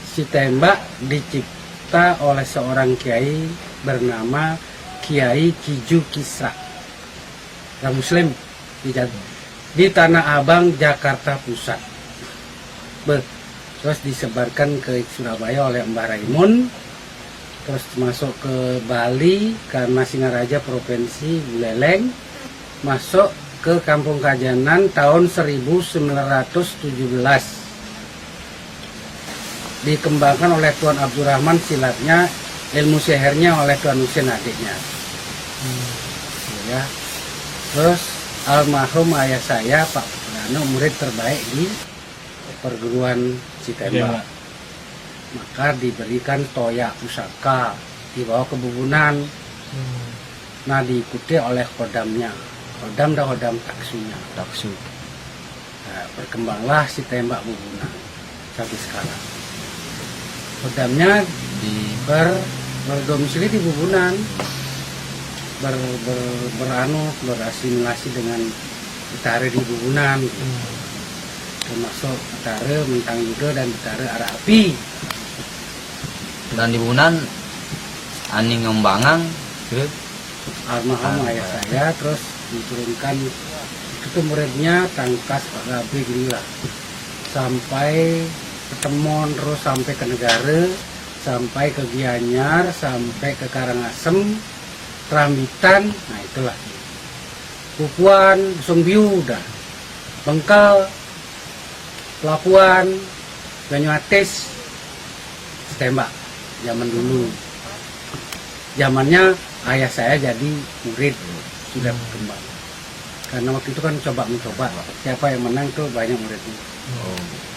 Si tembak dicipta oleh seorang kiai bernama Kiai Kiju Kisra, orang Muslim di Tanah Abang, Jakarta Pusat. Terus disebarkan ke Surabaya oleh Mbah Raimun, terus masuk ke Bali karena Singaraja Provinsi Buleleng, masuk ke Kampung Kajanan tahun 1917. Dikembangkan oleh Tuan Abdurrahman silatnya, ilmu sehernya oleh Tuan Husin adiknya. Ya. Terus almarhum ayah saya Pak Putrano murid terbaik di perguruan Citembak. Maka diberikan toya pusaka di bawah kebubunan. Nah, diikuti oleh kodamnya, kodam dan kodam taksu. Nah, berkembanglah si tembak bubunan sampai sekarang. Kodamnya berdomisili di bubunan, berasimilasi dengan Betare di bubunan. Termasuk Betare Mentang Yudo dan Betare Arah Api. Dan di bubunan ani ngembangan almarhum ayah saya, terus diturunkan itu muridnya Tangkas Pak Gabe Gila sampai Ketemon, terus sampai ke Negara, sampai ke Gianyar, sampai ke Karangasem, Rambitan. Nah itulah Pupuan, Sungbiu udah, Bengkal, Lapuan, Banyuatis, Tembak zaman dulu. Zamannya ayah saya jadi murid, sudah berkembang. Karena waktu itu kan mencoba, siapa yang menang tuh banyak muridnya.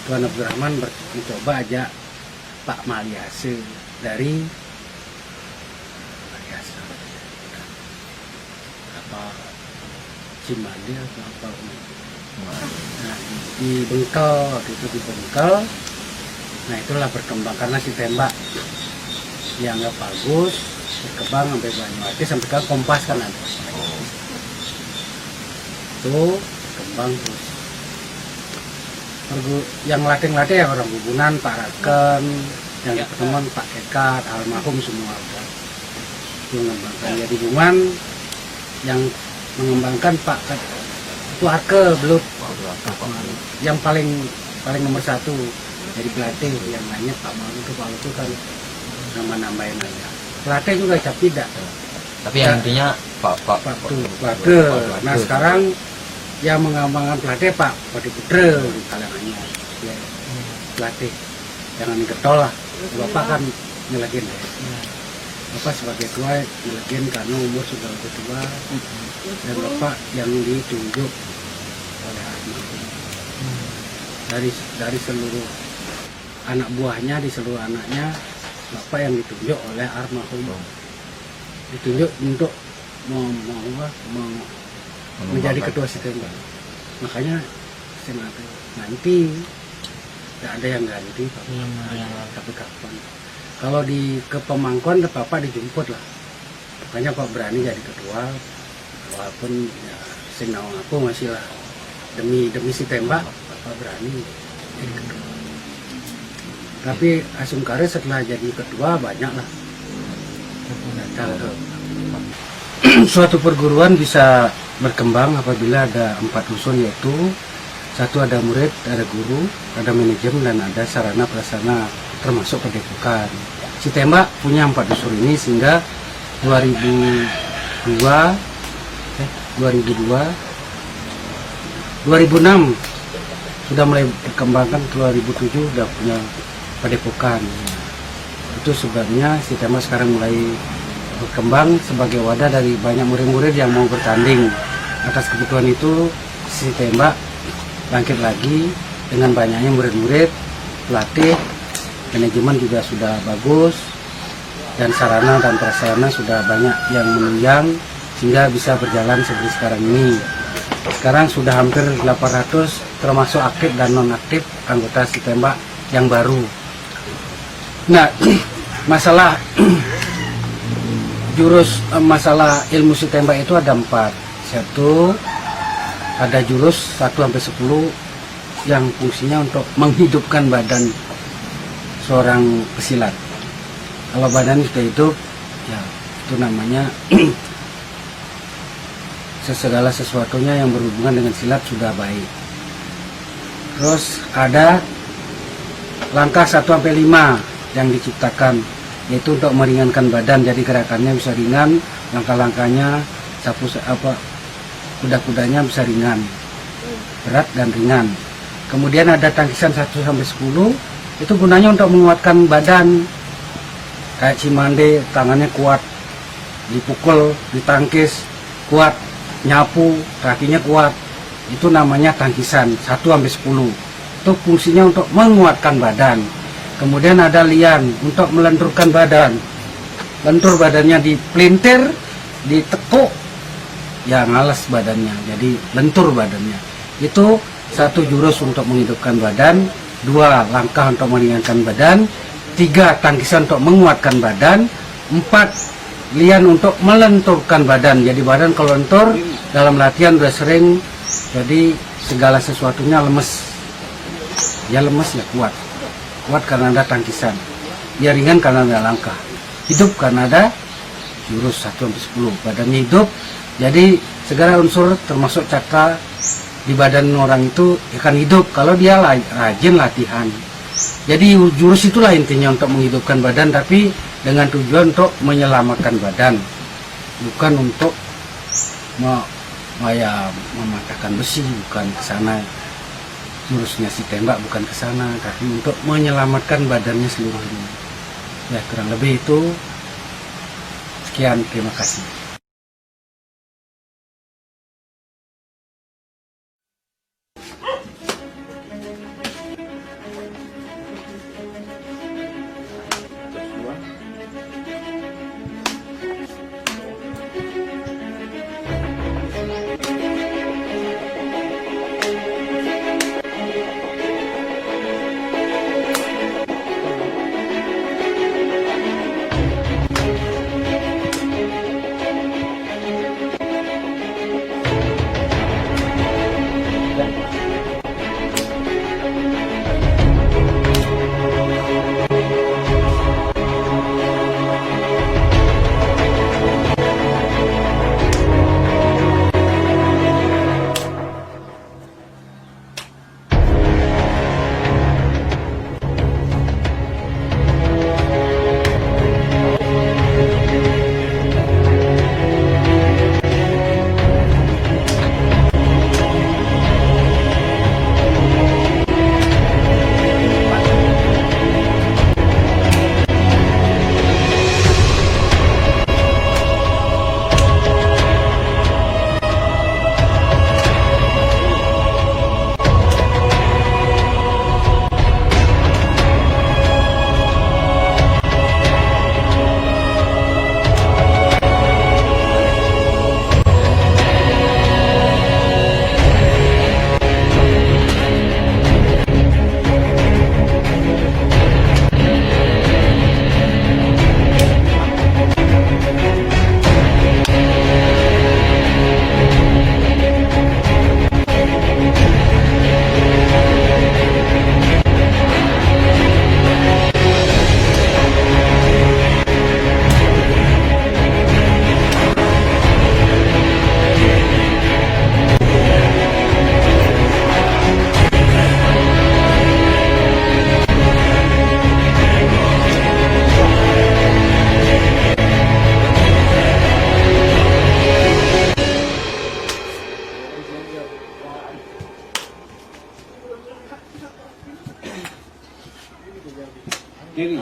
Tuan Abdurrahman mencoba aja Pak Maliase dari Cimande atau apa. Nah, di Bengkel, waktu itu di Bengkel. Nah itulah berkembang karena si tembak yang nggak bagus, berkembang sampai Banyuwangi, sampai ke Kompas kan ada. Itu berkembang terus. Yang latih-latih ya orang bubunan, Pak Raken, yang di pertemuan Pak Kekat, almarhum semua udah. Itu mengembangkan jadi bubunan yang mengembangkan Pak Keluarga Belut, yang paling nomor satu jadi pelatih. Yang lainnya Pak Malu itu kan nama-namain aja. Pelatih juga tidak. Tapi yang intinya Pak Keluarga. Nah sekarang yang mengembangkan pelatih Pak Bodi Putra di kalangannya. Ya, pelatih jangan ketol lah. Bapak kan nyelagin ya. Bapak sebagai tua nyelagin karena umur sudah lebih tua. Dan Bapak yang ditunjuk oleh almarhum dari seluruh anak buahnya, di seluruh anaknya, Bapak yang ditunjuk oleh almarhum, ditunjuk untuk menjadi ketua Citembak. Makanya sengaja nanti tidak ada yang ganti tapi kapan. Kalau di Kepemangkuan Bapak dijemput lah, makanya Pak berani jadi ketua. Walaupun ya senawang aku masih lah demi Citembak, Bapak berani jadi ketua. Tapi Asungkare setelah jadi ketua banyak lah. Suatu perguruan bisa berkembang apabila ada 4 unsur, yaitu 1 ada murid, ada guru, ada manajemen, dan ada sarana prasarana termasuk pendidikan. Citembak punya 4 unsur ini sehingga 2006 sudah mulai dikembangkan, 2007 sudah punya padepokan. Itu sebabnya Citembak sekarang mulai berkembang sebagai wadah dari banyak murid-murid yang mau bertanding. Atas kebutuhan itu Citembak bangkit lagi dengan banyaknya murid-murid, pelatih, manajemen juga sudah bagus, dan sarana dan prasarana sudah banyak yang menunjang sehingga bisa berjalan seperti sekarang ini. Sekarang sudah hampir 800 termasuk aktif dan non-aktif anggota Citembak yang baru. Nah, masalah masalah ilmu Citembak itu ada 4. 1, ada jurus 1 sampai 10 yang fungsinya untuk menghidupkan badan seorang pesilat. Kalau badan sudah hidup, ya itu namanya segala sesuatunya yang berhubungan dengan silat sudah baik. Terus ada langkah 1-5 yang diciptakan, yaitu untuk meringankan badan, jadi gerakannya bisa ringan, langkah-langkahnya kuda-kudanya bisa ringan, berat dan ringan. Kemudian ada tangkisan 1-10, itu gunanya untuk menguatkan badan. Kayak Cimande, tangannya kuat, dipukul, ditangkis, kuat, nyapu, kakinya kuat. Itu namanya tangkisan 1-10. Itu fungsinya untuk menguatkan badan. Kemudian ada lian untuk melenturkan badan. Lentur badannya dipelintir, ditekuk, ya ngalas badannya, jadi lentur badannya. Itu 1 jurus untuk menghidupkan badan, 2 langkah untuk meringankan badan, 3 tangkisan untuk menguatkan badan, 4 lian untuk melenturkan badan. Jadi badan kalau lentur dalam latihan udah sering, jadi segala sesuatunya lemes. Ya lemes ya kuat. Kuat karena ada tangkisan. Ya ringan karena ada langkah. Hidup karena ada jurus 1-10. Badannya hidup. Jadi segala unsur termasuk cakra di badan orang itu akan hidup kalau dia rajin latihan. Jadi jurus itulah intinya untuk menghidupkan badan, tapi dengan tujuan untuk menyelamatkan badan, bukan untuk mematahkan besi, bukan ke sana. Jurusnya si tembak bukan ke sana, tapi untuk menyelamatkan badannya seluruhnya. Ya kurang lebih itu. Sekian, terima kasih. Kiri.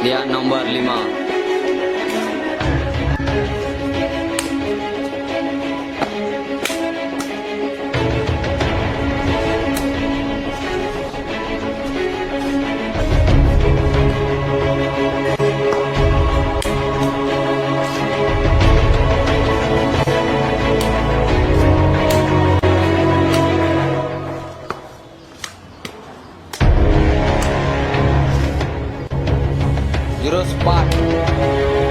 Dia nomor 5. Jurus 4.